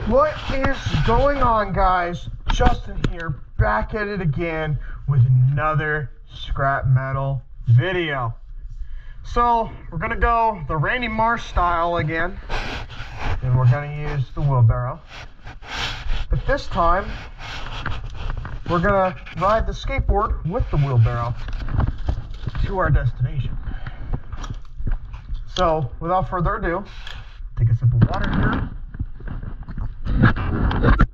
What is going on, guys? Justin here, back at it again with another scrap metal video. So we're gonna go the Randy Marsh style again, and we're gonna use the wheelbarrow. But this time, we're gonna ride the skateboard with the wheelbarrow to our destination. So without further ado, take a sip of water here. Let's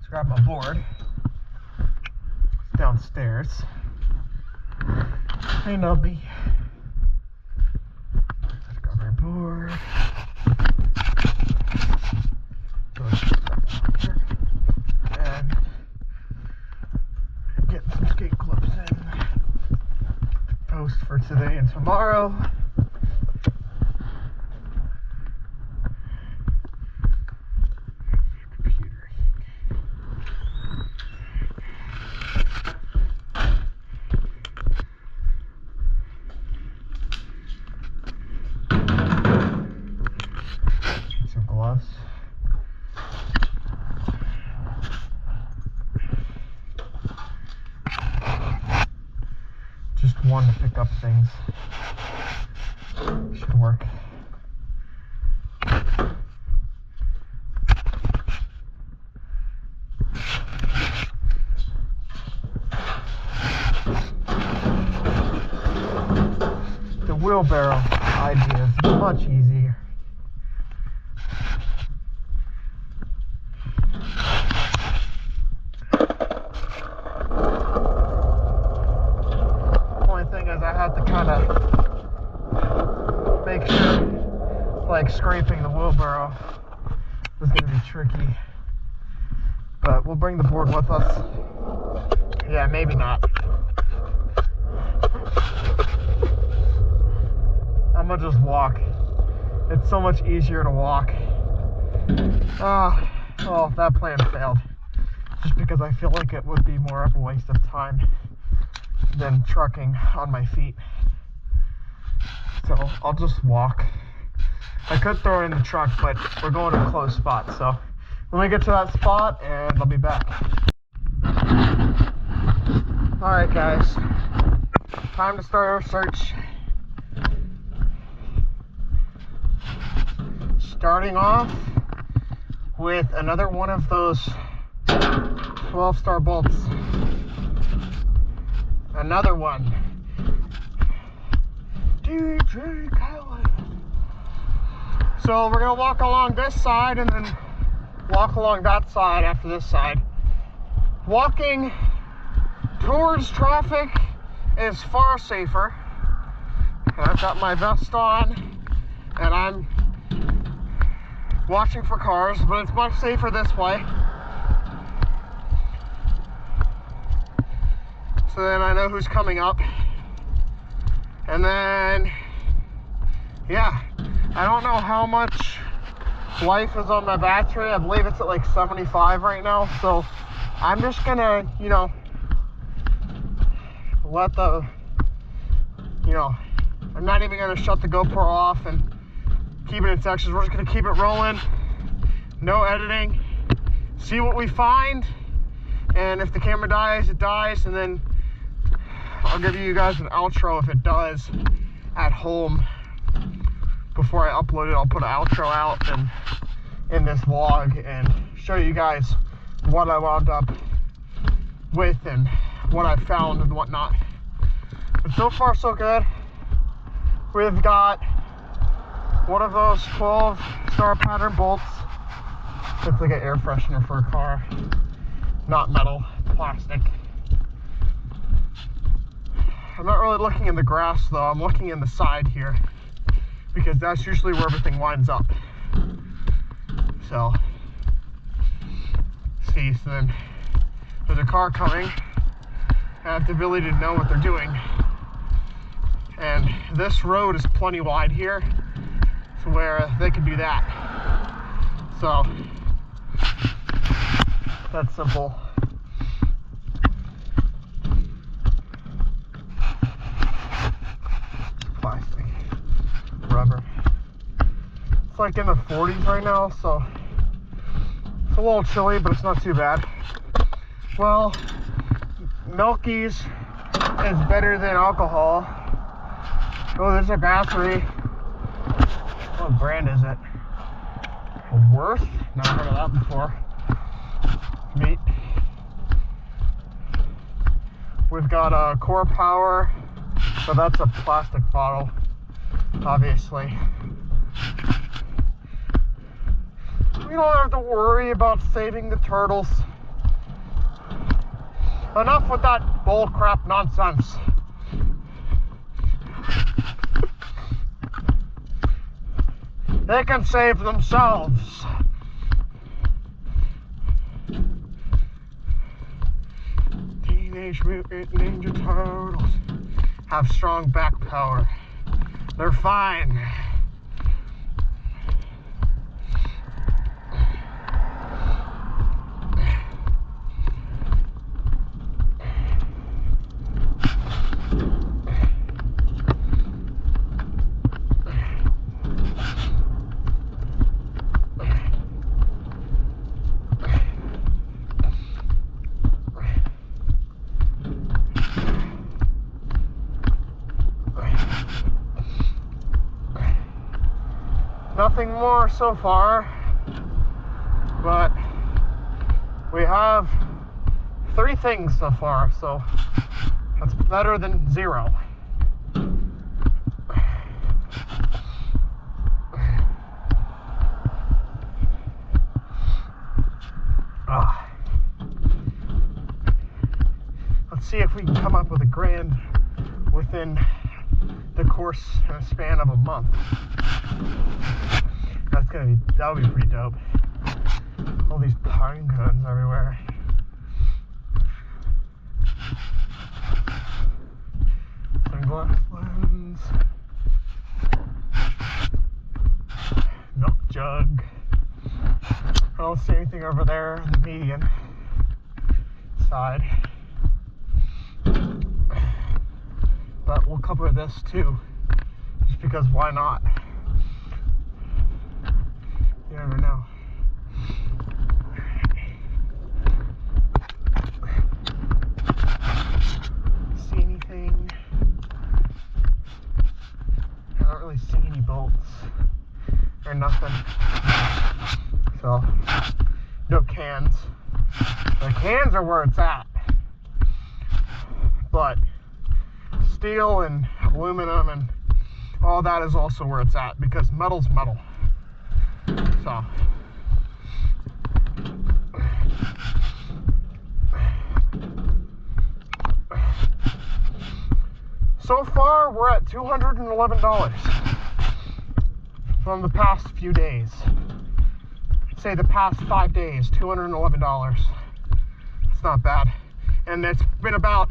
grab my board. It's downstairs. Hey, Nubby. Let's grab our board. Go here. And get some skate clips in. Post for today and tomorrow. Just one to pick up things. Should work. The wheelbarrow idea is much easier. To kind of make sure, like scraping the wheelbarrow is going to be tricky, but we'll bring the board with us. Yeah, maybe not. I'm gonna just walk. It's so much easier to walk. Well, that plan failed, just because I feel like it would be more of a waste of time than trucking on my feet. So I'll just walk. I could throw it in the truck, but we're going to a closed spot. So when we get to that spot, and I'll be back. Alright guys, time to start our search. Starting off with another one of those 12-star bolts. Another one. DJ Khaled. So we're gonna walk along this side and then walk along that side after this side. Walking towards traffic is far safer. I've got my vest on and I'm watching for cars, but it's much safer this way. So then I know who's coming up. And then, yeah, I don't know how much life is on my battery. I believe it's at like 75 right now. So I'm just gonna, let the, I'm not even gonna shut the GoPro off and keep it in sections. We're just gonna keep it rolling, no editing, see what we find. And if the camera dies, it dies, and then I'll give you guys an outro if it does at home. Before I upload it, I'll put an outro out and in this vlog and show you guys what I wound up with and what I found and whatnot. But so far so good. We've got one of those 12-star pattern bolts. It's like an air freshener for a car, not metal, plastic. I'm not really looking in the grass though, I'm looking in the side here because that's usually where everything winds up. So, see, so then there's a car coming. I have the ability to know what they're doing. And this road is plenty wide here to where they can do that. So, that's simple. Plastic, rubber. It's like in the 40s right now, so It's a little chilly, but it's not too bad. Well, Milky's is better than alcohol. Oh, there's a battery. What brand is it? Worth? Never heard of that before. Meat. We've got a Core Power, but that's a plastic bottle, obviously. We don't have to worry about saving the turtles. Enough with that bull crap nonsense. They can save themselves. Teenage Mutant Ninja Turtles have strong back power. They're fine. Nothing more so far, but we have 3 things so far, so that's better than 0. Let's see if we can come up with a grand within the course and a span of a month. That would be pretty dope. All these pine cones everywhere. Sunglass lens. Milk jug. I don't see anything over there on the median side. But we'll cover this too, just because why not? You never know. See anything? I don't really see any bolts or nothing. So, no cans. The cans are where it's at. But steel and aluminum and all that is also where it's at, because metal's metal. So far, we're at $211 from the past few days. Say the past 5 days, $211. It's not bad. And it's been about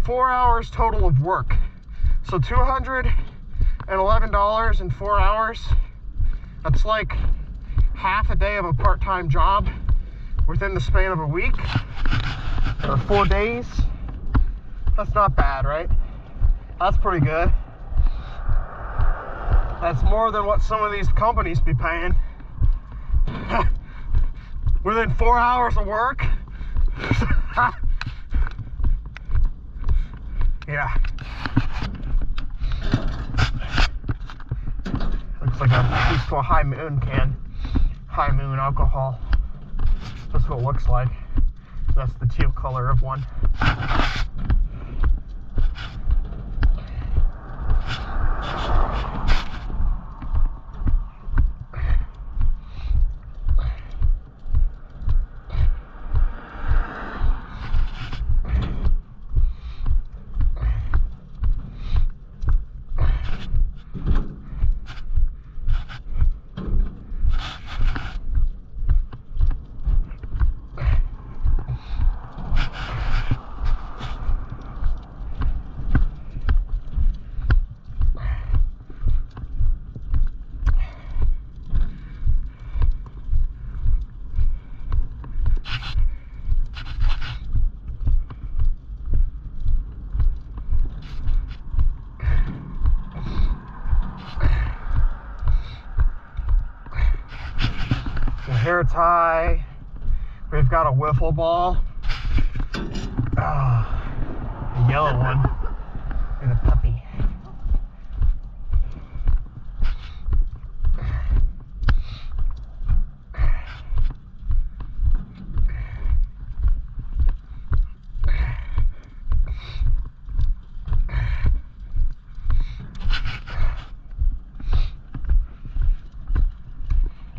4 hours total of work. So $211 in 4 hours. That's like half a day of a part-time job within the span of a week or 4 days. That's not bad, right? That's pretty good. That's more than what some of these companies be paying. Within 4 hours of work. Yeah. Looks like a peaceful High Moon can. High Moon alcohol. That's what it looks like. That's the teal color of one. hair tie. We've got a wiffle ball. A yellow one. And a puppy.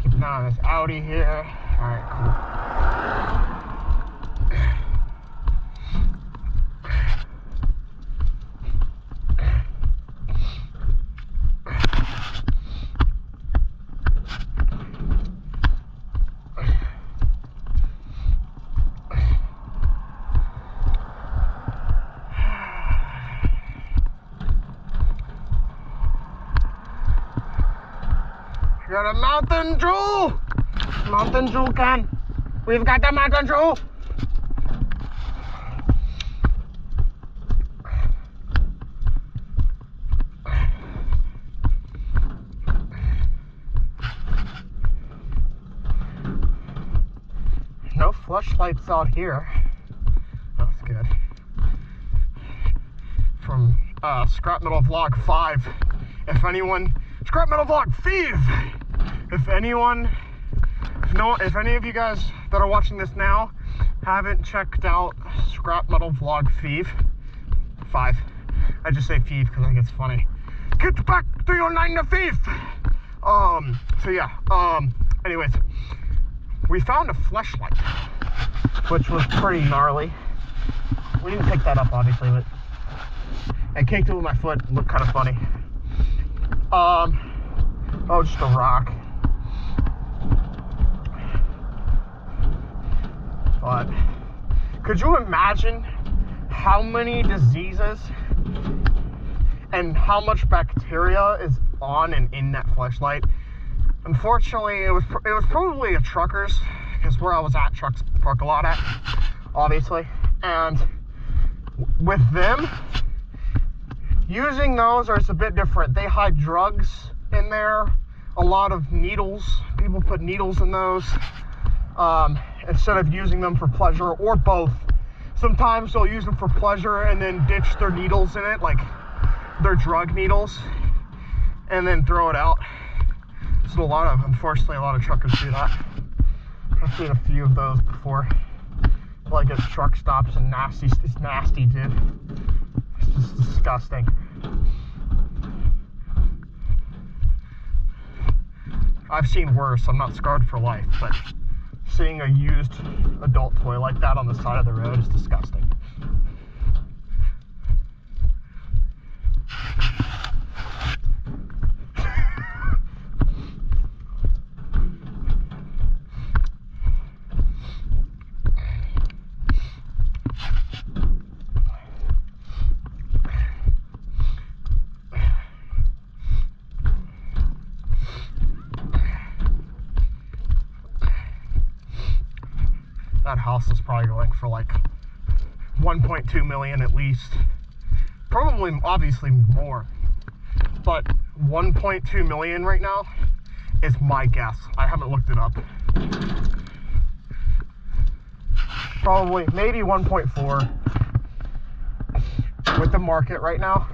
Keep an eye on this Audi here. Alright, cool. We got a Mountain Dew! Mountain Dew can. We've got the Mountain Dew! No flashlights out here. That's good. From Scrap Metal Vlog 5. If anyone... Scrap Metal Vlog 5! If any of you guys that are watching this now haven't checked out Scrap Metal Vlog 5, I just say 5 because I think it's funny. Get back to your 9 to 5. So yeah, anyways, we found a fleshlight, which was pretty gnarly. We didn't pick that up obviously, but I kicked it with my foot. It looked kind of funny. Oh, just a rock. But could you imagine how many diseases and how much bacteria is on and in that fleshlight? Unfortunately, it was probably a trucker's, because where I was at, trucks park a lot at, obviously. And with them, using those is a bit different. They hide drugs in there, a lot of needles. People put needles in those. Instead of using them for pleasure, or both. Sometimes they'll use them for pleasure and then ditch their needles in it, like their drug needles, and then throw it out. So unfortunately, a lot of truckers do that. I've seen a few of those before. Like at truck stops and nasty. It's nasty, dude. It's just disgusting. I've seen worse. I'm not scarred for life, but seeing a used adult toy like that on the side of the road is disgusting. That house is probably going for like 1.2 million at least. Probably, obviously more. But 1.2 million right now is my guess. I haven't looked it up. Probably, maybe 1.4 with the market right now.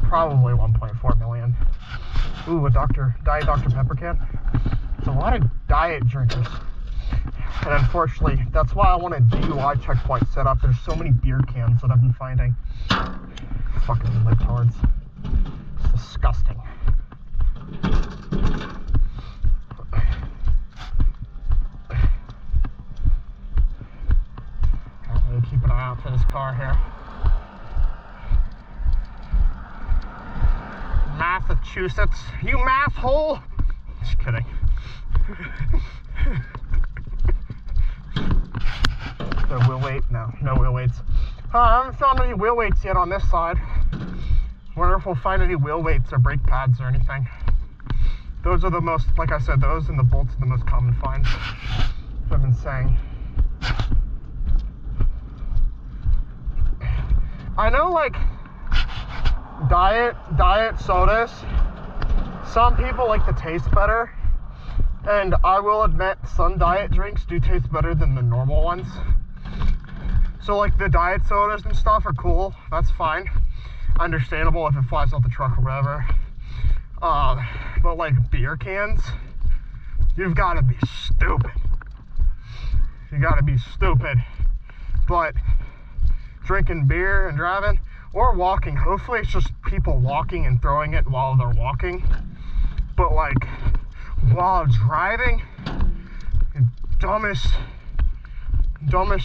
Probably 1.4 million. Ooh, a Diet Dr. Pepper can. It's a lot of diet drinkers. And unfortunately, that's why I want a DUI checkpoint set up. There's so many beer cans that I've been finding. Fucking libtards. It's disgusting. I'm gonna keep an eye out for this car here. Massachusetts. You masshole! Just kidding. The wheel weight? No wheel weights. I haven't found any wheel weights yet on this side. Wonder if we'll find any wheel weights or brake pads or anything. Those are the most, like I said, those and the bolts are the most common finds. I've been saying. I know, like, diet sodas, some people like the taste better, And I will admit, some diet drinks do taste better than the normal ones. So like the diet sodas and stuff are cool, that's fine. Understandable if it flies off the truck or whatever. But like beer cans, you've got to be stupid. You got to be stupid. But drinking beer and driving, or walking, hopefully it's just people walking and throwing it while they're walking. But like, while driving, dumbest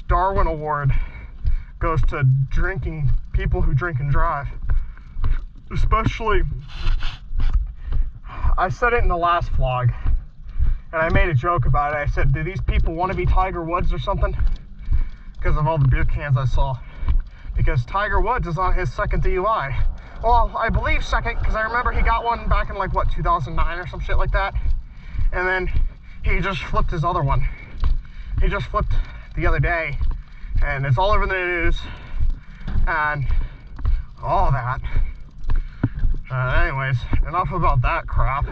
Darwin Award goes to drinking, people who drink and drive. Especially, I said it in the last vlog, and I made a joke about it. I said, do these people want to be Tiger Woods or something? Because of all the beer cans I saw. Because Tiger Woods is on his second DUI. Well, I believe second, because I remember he got one back in like, what, 2009 or some shit like that. And then he just flipped his other one. He just flipped the other day, and it's all over the news and all that. Anyways, enough about that crap.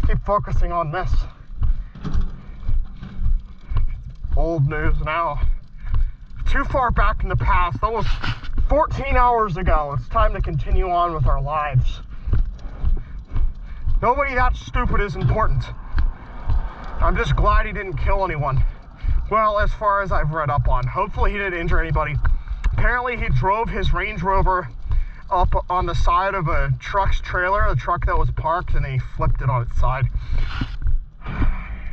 Keep focusing on this. Old news now. Too far back in the past. That was 14 hours ago. It's time to continue on with our lives. Nobody that stupid is important. I'm just glad he didn't kill anyone. Well, as far as I've read up on. Hopefully he didn't injure anybody. Apparently he drove his Range Rover up on the side of a truck's trailer, a truck that was parked, and he flipped it on its side.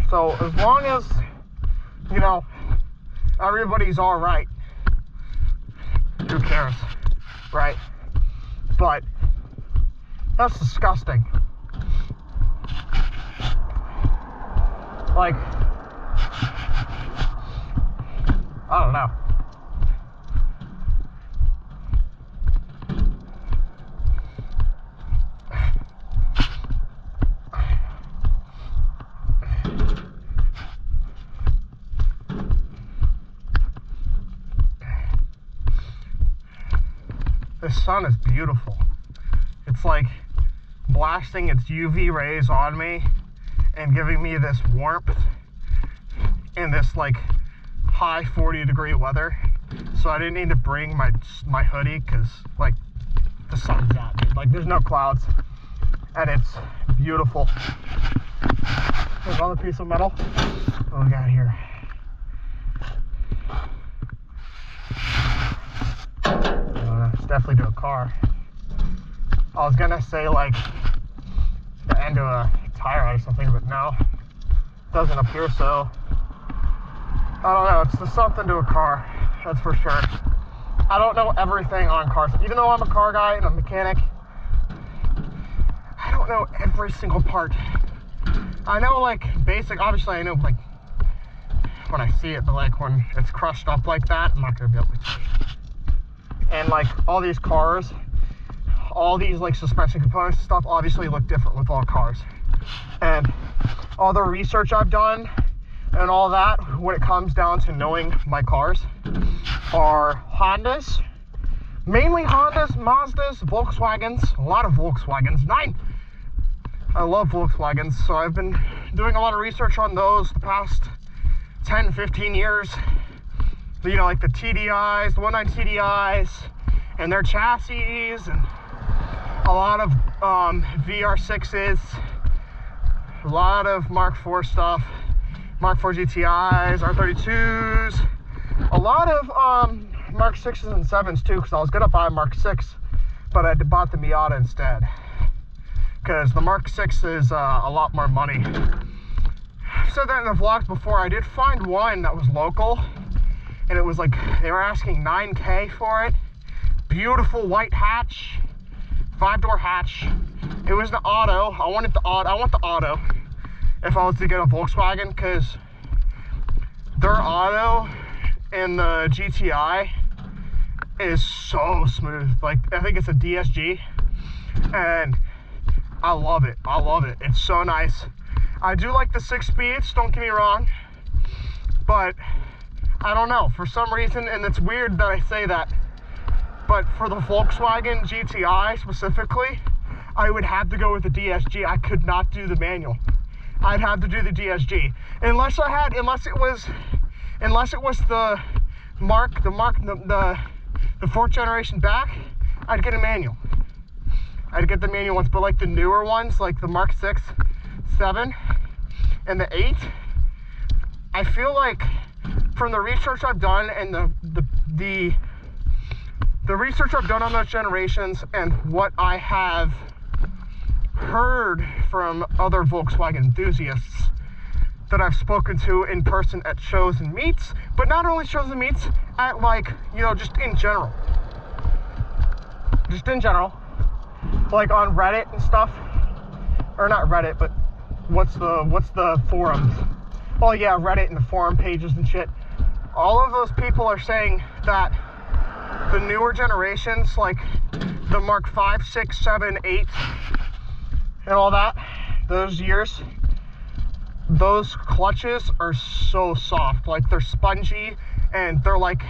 So as long as, you know, everybody's all right, who cares, right? But that's disgusting. Like, I don't know. The sun is beautiful. It's like blasting its UV rays on me and giving me this warmth in this like high 40-degree weather. So I didn't need to bring my hoodie because like the sun's out, dude. Like there's no clouds and it's beautiful. There's another piece of metal. What do we got here? It's definitely to a car. I was gonna say like the end of a tire or something, but no, doesn't appear so. I don't know, it's something to a car, that's for sure. I don't know everything on cars. Even though I'm a car guy and a mechanic, I don't know every single part. I know like basic, obviously I know like when I see it, but like when it's crushed up like that, I'm not gonna be able to tell you. And like all these cars, all these like suspension components and stuff obviously look different with all cars. And all the research I've done and all that, when it comes down to knowing my cars, are Hondas, mainly Hondas, Mazdas, Volkswagens, a lot of Volkswagens, 9. I love Volkswagens, so I've been doing a lot of research on those the past 10, 15 years. You know, like the TDIs, the 19 TDIs, and their chassis, and a lot of VR6s, a lot of Mark IV stuff, Mark IV GTIs, R32s, a lot of Mark 6s and 7s too, because I was gonna buy a Mark 6, but I bought the Miata instead, because the Mark 6 is a lot more money. I've said that in the vlogs before. I did find one that was local, and it was like, they were asking $9K for it. Beautiful white hatch, 5-door hatch. It was the auto. I want the auto if I was to get a Volkswagen, because their auto in the GTI is so smooth. Like, I think it's a DSG, and I love it. I love it. It's so nice. I do like the 6 speeds, don't get me wrong, but I don't know, for some reason, and it's weird that I say that, but for the Volkswagen GTI specifically, I would have to go with the DSG. I could not do the manual. I'd have to do the DSG. Unless it was the fourth generation back, I'd get a manual. I'd get the manual ones, but like the newer ones, like the Mark 6, 7, and the 8, I feel like from the research I've done and the research I've done on those generations and what I have heard from other Volkswagen enthusiasts that I've spoken to in person at shows and meets, but not only shows and meets, at like, you know, just in general, like on Reddit and stuff, or not Reddit, but what's the forums? Oh yeah, Reddit and the forum pages and shit. All of those people are saying that the newer generations, like the Mark 5, 6, 7, 8, and all that, those years, those clutches are so soft. Like they're spongy and they're like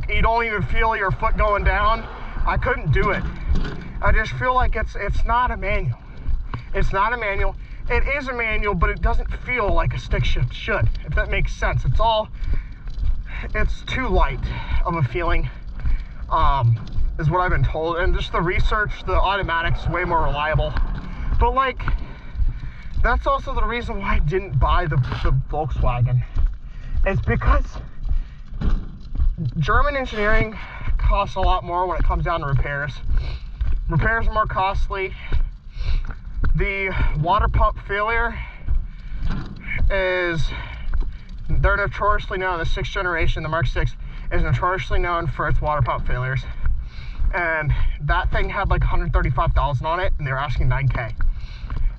you don't even feel your foot going down. I couldn't do it. I just feel like it's not a manual. It's not a manual. It is a manual, but it doesn't feel like a stick shift should, if that makes sense. It's too light of a feeling, is what I've been told. And just the research, the automatic's way more reliable. But like, that's also the reason why I didn't buy the Volkswagen. It's because German engineering costs a lot more when it comes down to repairs. Repairs are more costly. The water pump failure they're notoriously known, the 6th generation, the Mark 6, is notoriously known for its water pump failures. And that thing had like 135,000 on it, and they were asking $9K.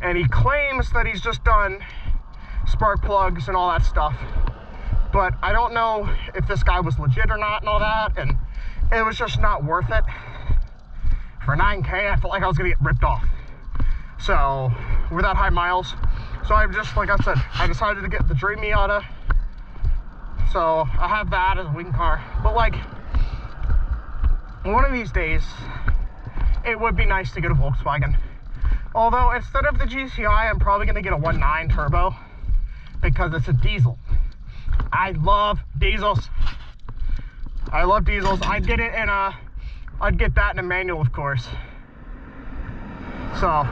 And he claims that he's just done spark plugs and all that stuff. But I don't know if this guy was legit or not and all that, and it was just not worth it. For $9K, I felt like I was gonna get ripped off. So, with that high miles, so I just, like I said, I decided to get the dream Miata. So, I have that as a wing car. But like, one of these days, it would be nice to get a Volkswagen. Although, instead of the GCI, I'm probably gonna get a 1.9 turbo, because it's a diesel. I love diesels. I'd get it in I'd get that in a manual, of course. So,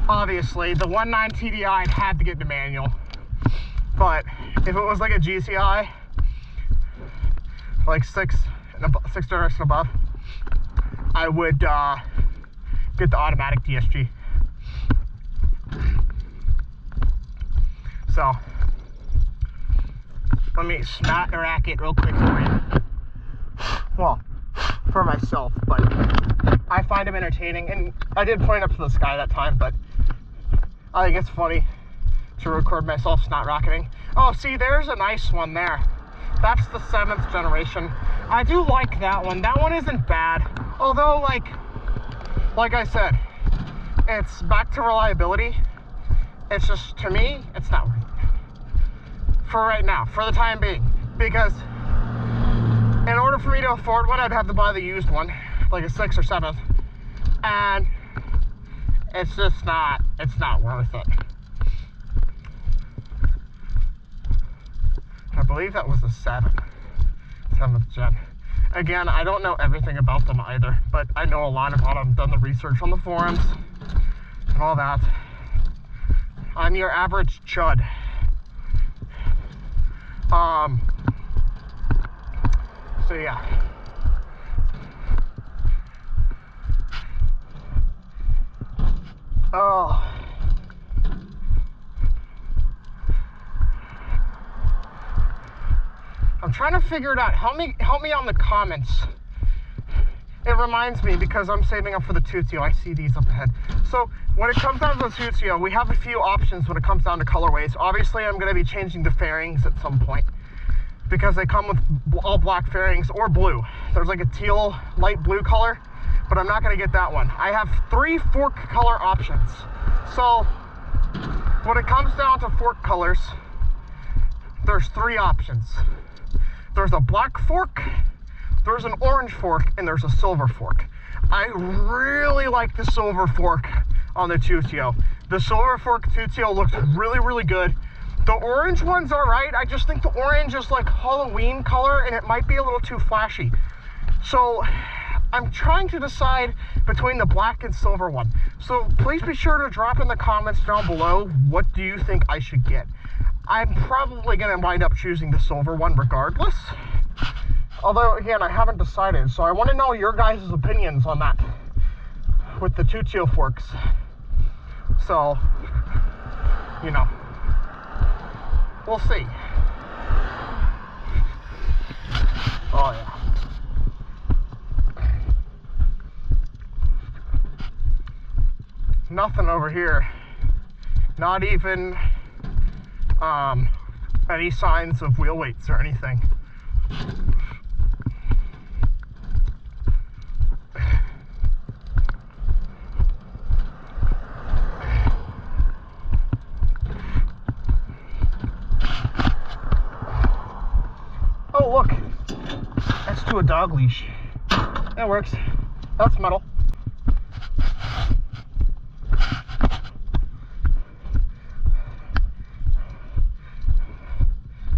obviously, the 1.9 TDI, I'd have to get in a manual. But if it was like a GCI, like 6 generation above, I would get the automatic DSG. So, let me smack a racket real quick for you. Well, for myself, but I find them entertaining, and I did point up to the sky that time, but I think it's funny to record myself snot rocketing. Oh, see, there's a nice one there. That's the 7th generation. I do like that one. That one isn't bad. Although, like I said, it's back to reliability. It's just, to me, it's not worth it. For right now, for the time being. Because in order for me to afford one, I'd have to buy the used one, like a 6th or 7th. And it's just not, it's not worth it. I believe that was the 7th gen. Again, I don't know everything about them either, but I know a lot about them. I've done the research on the forums and all that. I'm your average chud. So yeah. Oh. I'm trying to figure it out. Help me on the comments. It reminds me, because I'm saving up for the tuttio. I see these up ahead. So when it comes down to the tuttio, we have a few options when it comes down to colorways. Obviously, I'm going to be changing the fairings at some point, because they come with all black fairings or blue. There's like a teal, light blue color, but I'm not going to get that one. I have 3 fork color options. So when it comes down to fork colors, there's 3 options. There's a black fork, there's an orange fork, and there's a silver fork. I really like the silver fork on the tuttio. The silver fork tuttio looks really, really good. The orange one's all right. I just think the orange is like Halloween color and it might be a little too flashy. So I'm trying to decide between the black and silver one. So please be sure to drop in the comments down below, what do you think I should get? I'm probably gonna wind up choosing the silver one regardless. Although again, I haven't decided. So I wanna know your guys' opinions on that with the tuttio forks. So, you know, we'll see. Oh yeah. Nothing over here. Not even any signs of wheel weights or anything. Oh look, that's to a dog leash. That works. That's metal.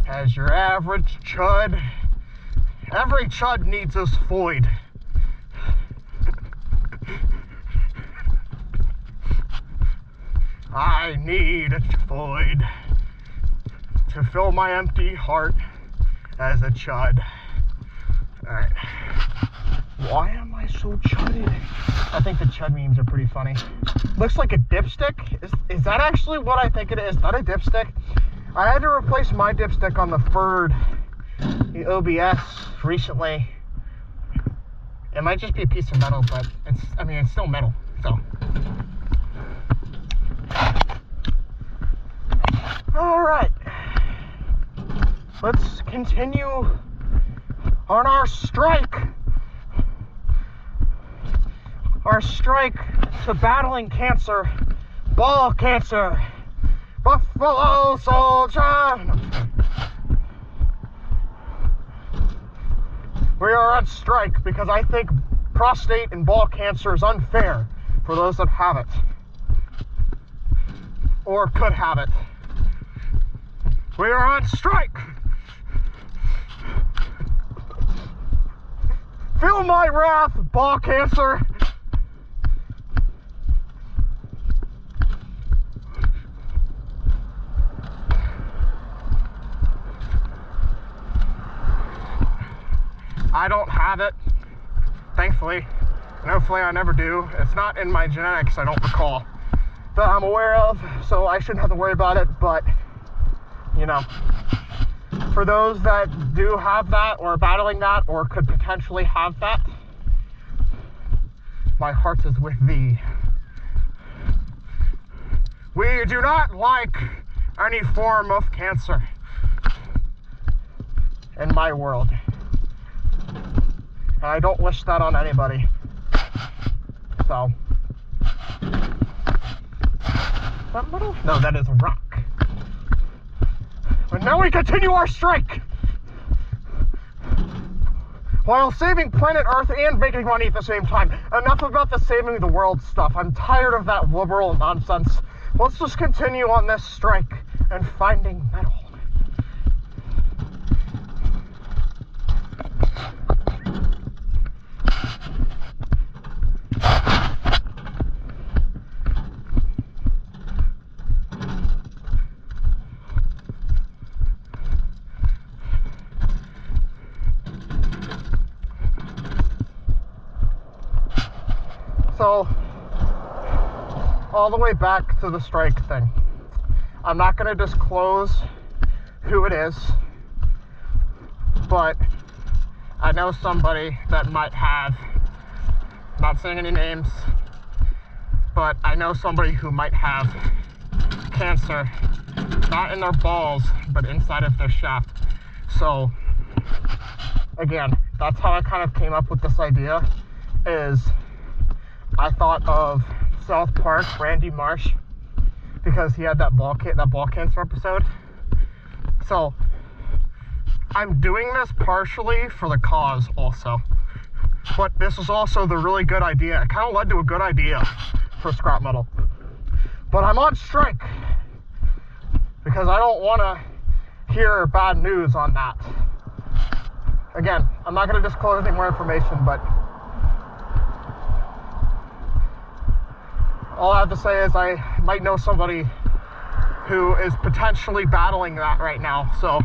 As your average chud, every chud needs his Floyd. I need a Floyd to fill my empty heart as a chud. Alright. Why am I so chuddy? I think the chud memes are pretty funny. Looks like a dipstick. Is that actually what I think it is? Is that a dipstick? I had to replace my dipstick on the Ford, the OBS, recently. It might just be a piece of metal, but it's still metal, so. All right, let's continue on our strike. Our strike to battling cancer, ball cancer. Buffalo Soldier! We are on strike because I think prostate and ball cancer is unfair for those that have it. Or could have it. We are on strike! Feel my wrath, ball cancer! I don't have it, thankfully, and hopefully I never do. It's not in my genetics, I don't recall, that I'm aware of, so I shouldn't have to worry about it, but, you know, for those that do have that, or battling that, or could potentially have that, my heart is with thee. We do not like any form of cancer in my world. And I don't wish that on anybody. So. That metal? No, that is a rock. But now we continue our strike! While saving planet Earth and making money at the same time. Enough about the saving the world stuff. I'm tired of that liberal nonsense. Let's just continue on this strike and finding metal. So, all the way back to the strike thing. I'm not going to disclose who it is, but I know somebody that might have, not saying any names, but I know somebody who might have cancer, not in their balls, but inside of their shaft. So, again, that's how I kind of came up with this idea, is I thought of South Park, Randy Marsh, because he had that ball cancer episode. So I'm doing this partially for the cause also, but this is also the really good idea. It kind of led to a good idea for scrap metal. But I'm on strike because I don't want to hear bad news on that. Again, I'm not going to disclose any more information, but all I have to say is I might know somebody who is potentially battling that right now. So,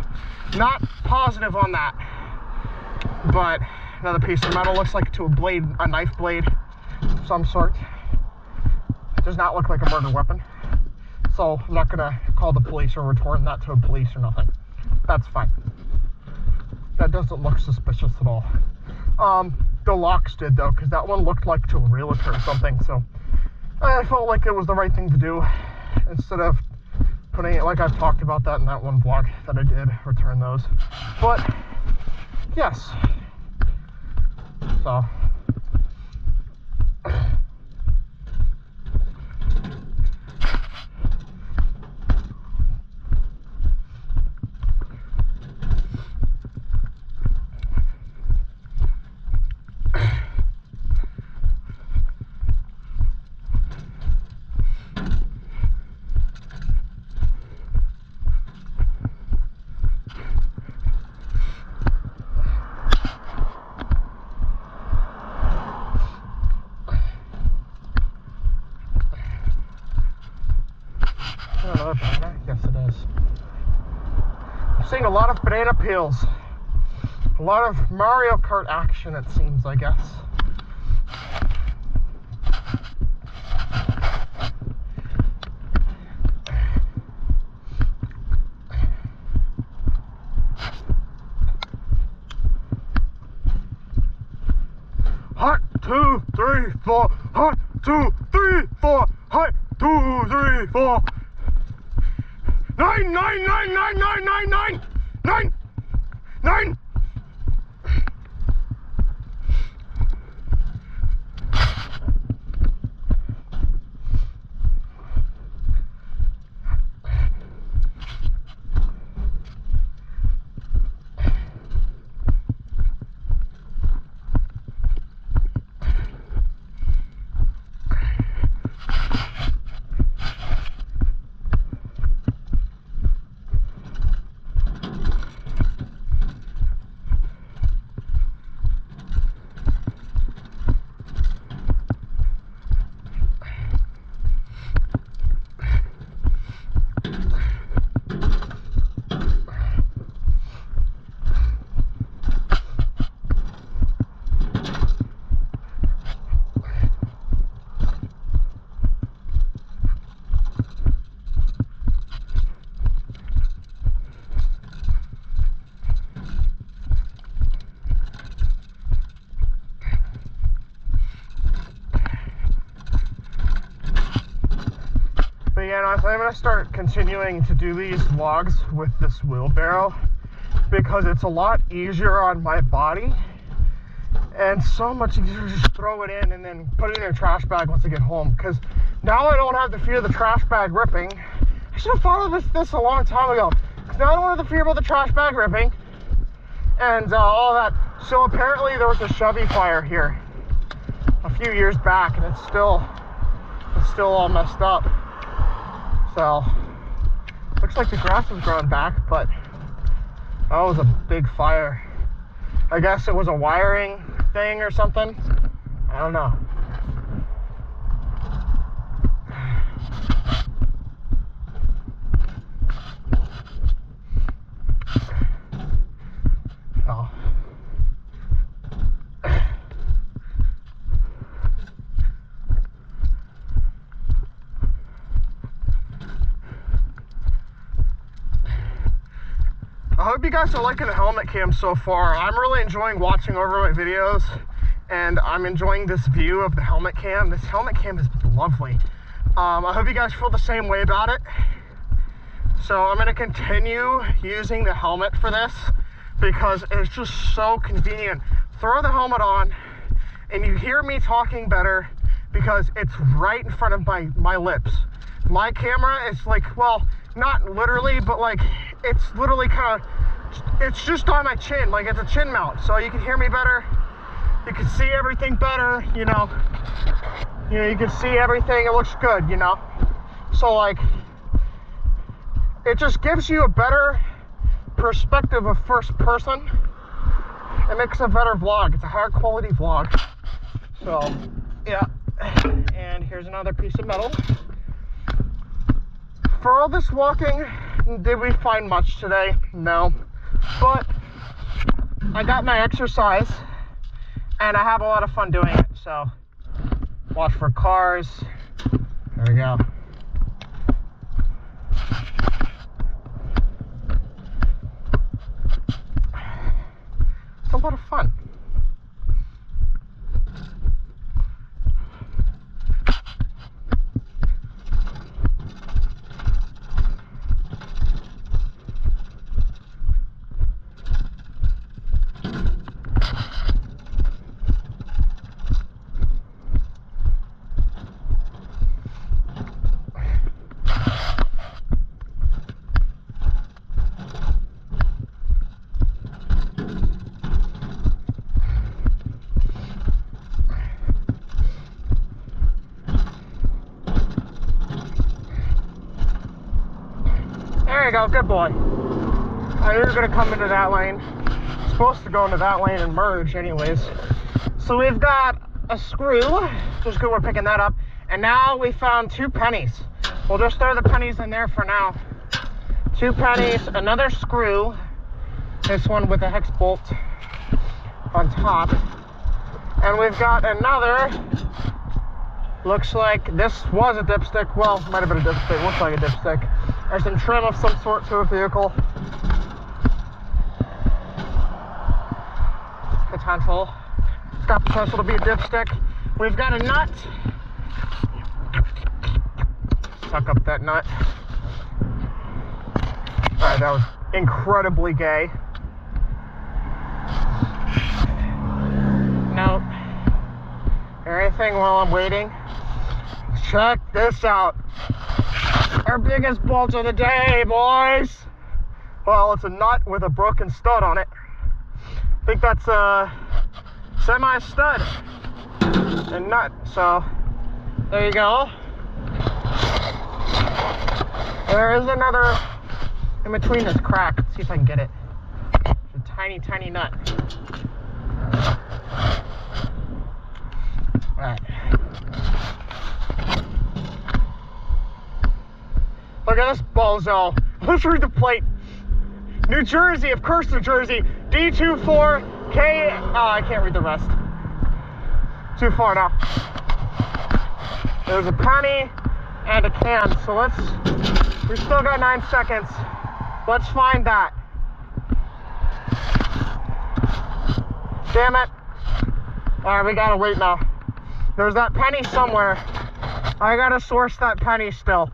not positive on that. But another piece of metal looks like a knife blade of some sort. It does not look like a murder weapon. So, I'm not going to call the police or return that to the police or nothing. That's fine. That doesn't look suspicious at all. The locks did though, because that one looked like to a realtor or something. So, I felt like it was the right thing to do instead of putting it, like I've talked about that in that one vlog that I did, return those. But yes, so another banana? Yes, it is. I'm seeing a lot of banana peels. A lot of Mario Kart action, it seems, I guess. Hot, 2, 3, 4. Hot, 2, 3, 4. Hot, 2, 3, 4. 9, 9, 9, 9, 9, 9, 9, 9, 9. And I'm going to start continuing to do these vlogs with this wheelbarrow because it's a lot easier on my body and so much easier to just throw it in and then put it in a trash bag once I get home, because now I don't have to fear the trash bag ripping. I should have thought of this a long time ago, because now I don't have to fear about the trash bag ripping and all that. So apparently there was a Chevy fire here a few years back, and it's still all messed up. So, looks like the grass is growing back, but that was a big fire. I guess it was a wiring thing or something. I don't know. Oh. I hope you guys are liking the helmet cam so far. I'm really enjoying watching over my videos, and I'm enjoying this view of the helmet cam. This helmet cam is lovely. I hope you guys feel the same way about it. So I'm going to continue using the helmet for this because it's just so convenient. Throw the helmet on and you hear me talking better because it's right in front of my lips. My camera is like, well, not literally, but like it's literally kind of, it's just on my chin, like it's a chin mount, so you can hear me better, you can see everything better, you know, you can see everything, it looks good, you know. So like, it just gives you a better perspective of first person. It makes a better vlog. It's a higher quality vlog. So yeah, and here's another piece of metal. For all this walking, did we find much today? No, but I got my exercise and I have a lot of fun doing it. So watch for cars. There we go. It's a lot of fun. There you go, good boy. You're gonna come into that lane. You're supposed to go into that lane and merge anyways. So we've got a screw, just good we're picking that up. And now we found 2 pennies. We'll just throw the pennies in there for now. 2 pennies, another screw. This one with a hex bolt on top. And we've got another, looks like this was a dipstick. Well, might have been a dipstick, looks like a dipstick. There's some trim of some sort to a vehicle. Potential. It's got potential to be a dipstick. We've got a nut. Suck up that nut. Alright, that was incredibly gay. Nope. Anything while I'm waiting? Check this out. Our biggest bulge of the day, boys. Well, it's a nut with a broken stud on it. I think that's a semi stud and nut. So there you go. There is another in between this crack. Let's see if I can get it. It's a tiny, tiny nut. All right. Look at this bozo. Let's read the plate. New Jersey, of course, New Jersey. D24K. Oh, I can't read the rest. Too far now. There's a penny and a can. So we still got 9 seconds. Let's find that. Damn it. All right, we gotta wait now. There's that penny somewhere. I gotta source that penny still.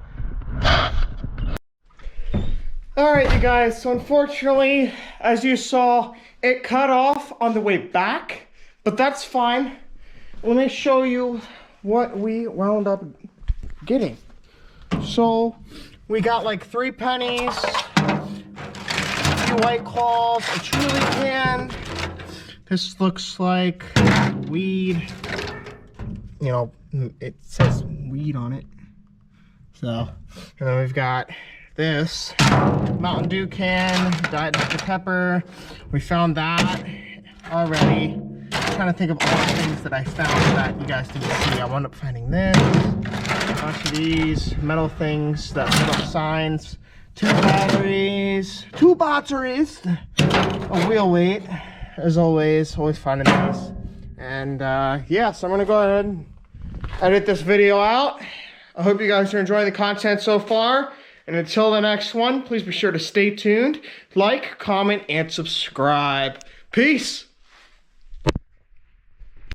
Alright, you guys, so unfortunately, as you saw, it cut off on the way back, but that's fine. Let me show you what we wound up getting. So, we got like 3 pennies, 2 White Claws, a Truly can. This looks like weed. You know, it says weed on it. So, and then we've got this Mountain Dew can, Diet Dr. Pepper. We found that already. I'm trying to think of all the things that I found that you guys didn't see. I wound up finding this, a bunch of these metal things that put up signs, 2 batteries, a wheel weight, as always finding these. And yeah, so I'm gonna go ahead and edit this video out. I hope you guys are enjoying the content so far. And until the next one, please be sure to stay tuned, like, comment, and subscribe. Peace!